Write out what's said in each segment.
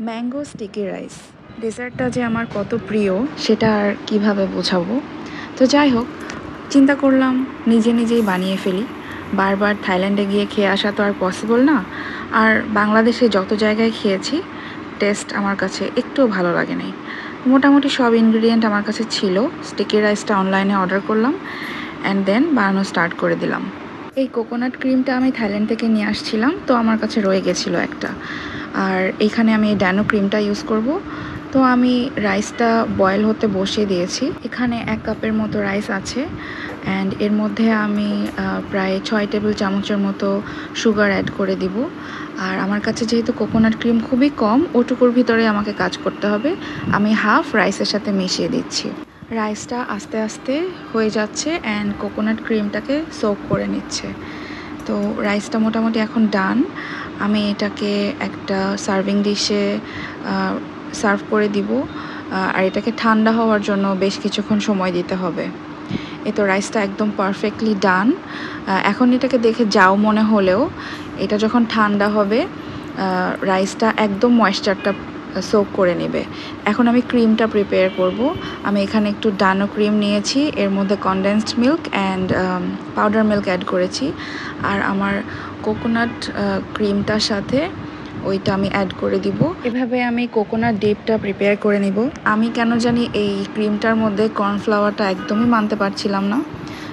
Mango sticky rice ডেজার্টটা যে আমার কত প্রিয় সেটা আর কীভাবে বোঝাবো। তো যাই হোক, চিন্তা করলাম নিজে নিজেই বানিয়ে ফেলি। বারবার থাইল্যান্ডে গিয়ে খেয়ে আসা তো আর পসিবল না। আর বাংলাদেশে যত জায়গায় খেয়েছি টেস্ট আমার কাছে একটুও ভালো লাগে নাই। মোটামুটি সব ইনগ্রিডিয়েন্ট আমার কাছে ছিল। স্টিকি রাইসটা অনলাইনে অর্ডার করলাম অ্যান্ড দেন বানানো স্টার্ট করে দিলাম। এই কোকোনাট ক্রিমটা আমি থাইল্যান্ড থেকে নিয়ে আসছিলাম, তো আমার কাছে রয়ে গেছিলো একটা। আর এখানে আমি ড্যানো ক্রিমটা ইউজ করব। তো আমি রাইসটা বয়েল হতে বসিয়ে দিয়েছি। এখানে 1 কাপের মতো রাইস আছে অ্যান্ড এর মধ্যে আমি প্রায় 6 টেবিল চামচের মতো সুগার অ্যাড করে দিব। আর আমার কাছে যেহেতু কোকোনাট ক্রিম খুবই কম, ওটুকুর ভিতরে আমাকে কাজ করতে হবে। আমি হাফ রাইসের সাথে মিশিয়ে দিচ্ছি। রাইসটা আস্তে আস্তে হয়ে যাচ্ছে অ্যান্ড কোকোনাট ক্রিমটাকে সোক করে নিচ্ছে। তো রাইসটা মোটামুটি এখন ডান। আমি এটাকে একটা সার্ভিং ডিশে সার্ভ করে দিব। আর এটাকে ঠান্ডা হওয়ার জন্য বেশ কিছুক্ষণ সময় দিতে হবে। এই তো রাইসটা একদম পারফেক্টলি ডান। এখন এটাকে দেখে যাও মনে হলেও এটা যখন ঠান্ডা হবে রাইসটা একদম ময়েশ্চারটা সোক করে নেবে। এখন আমি ক্রিমটা প্রিপেয়ার করব। আমি এখানে একটু ডানো ক্রিম নিয়েছি, এর মধ্যে condensed milk and powder milk add করেছি। আর আমার কোকোনাট ক্রিমটার সাথে ওইটা আমি অ্যাড করে দিব। এভাবে আমি কোকোনাট ডিপটা প্রিপেয়ার করে নিব। আমি কেন জানি এই ক্রিমটার মধ্যে কর্নফ্লাওয়ারটা একদমই মানতে পারছিলাম না।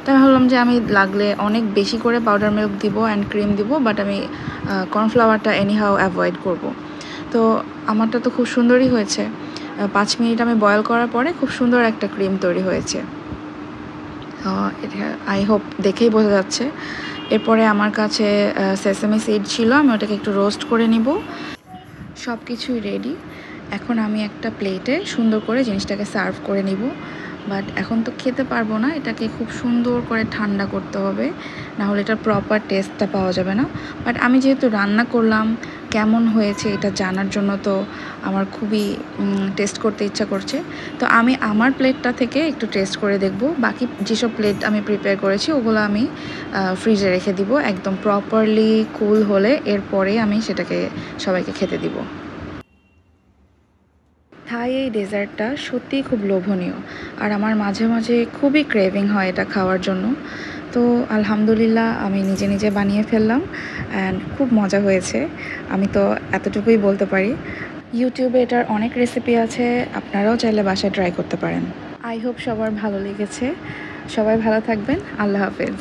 তাই ভাবলাম যে আমি লাগলে অনেক বেশি করে পাউডার মিল্ক দিব অ্যান্ড ক্রিম দিব, বাট আমি কর্নফ্লাওয়ারটা এনিহাও অ্যাভয়েড করব। তো আমারটা তো খুব সুন্দরই হয়েছে। 5 মিনিট আমি বয়েল করার পরে খুব সুন্দর একটা ক্রিম তৈরি হয়েছে। আই হোপ দেখেই বোঝা যাচ্ছে। এরপরে আমার কাছে সেসামি সিড ছিল, আমি ওটাকে একটু রোস্ট করে নিব। সব কিছুই রেডি। এখন আমি একটা প্লেটে সুন্দর করে জিনিসটাকে সার্ভ করে নিব। বাট এখন তো খেতে পারবো না, এটাকে খুব সুন্দর করে ঠান্ডা করতে হবে, নাহলে এটার প্রপার টেস্টটা পাওয়া যাবে না। বাট আমি যেহেতু রান্না করলাম, কেমন হয়েছে এটা জানার জন্য তো আমার খুবই টেস্ট করতে ইচ্ছা করছে। তো আমি আমার প্লেটটা থেকে একটু টেস্ট করে দেখব। বাকি যেসব প্লেট আমি প্রিপেয়ার করেছি ওগুলো আমি ফ্রিজে রেখে দিব একদম প্রপারলি কুল হলে, এরপরে আমি সেটাকে সবাইকে খেতে দিব। থাই এই ডেজার্টটা সত্যিই খুব লোভনীয় আর আমার মাঝে মাঝে খুবই ক্রেভিং হয় এটা খাওয়ার জন্য। তো আলহামদুলিল্লাহ আমি নিজে নিজে বানিয়ে ফেললাম অ্যান্ড খুব মজা হয়েছে। আমি তো এতটুকুই বলতে পারি। ইউটিউবে এটার অনেক রেসিপি আছে, আপনারাও চাইলে বাসায় ট্রাই করতে পারেন। আই হোপ সবার ভালো লেগেছে। সবাই ভালো থাকবেন। আল্লাহ হাফেজ।